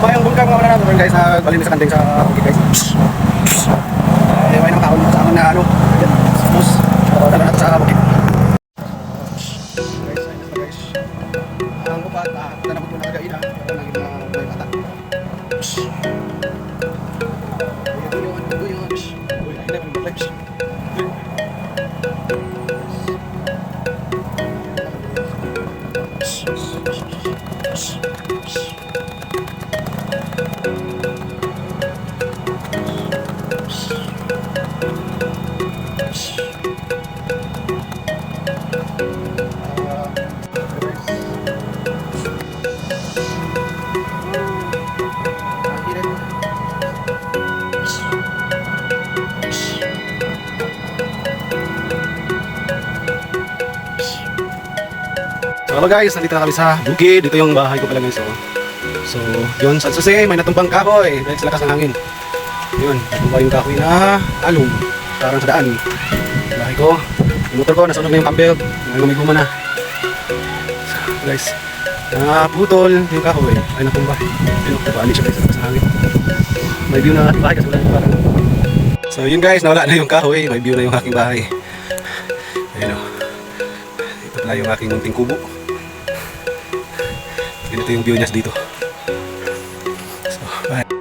bayang bulkan nga wala natin guys na balin sa kanting sa bukid guys. May nang kaon sa amin na ano. Mus. Dala nato sa bukid. Guys. Ang upat tanapot mo na kagaina. Pero naging na may bata. So hello guys, nandito na kami sa bukid. Dito yung bahay ko pala guys. So yun, sa susi, may natumbang kahoy dahil sa lakas ng hangin. Yun, natumbang yung kahoy na alum. Parang sa daan. Bahay ko, yung motor ko, nasunog na yung pambelt. May guma na. So guys, naputol yung kahoy. Ay natumba. Ayun, nabali siya guys sa lakas ng hangin. May view na ating bahay kasi wala yung parang. So yun guys, nawala na yung kahoy. May view na yung aking bahay. Ayun o. Ito pala yung aking munting kubo. Ganito yung view niya dito. So, bye.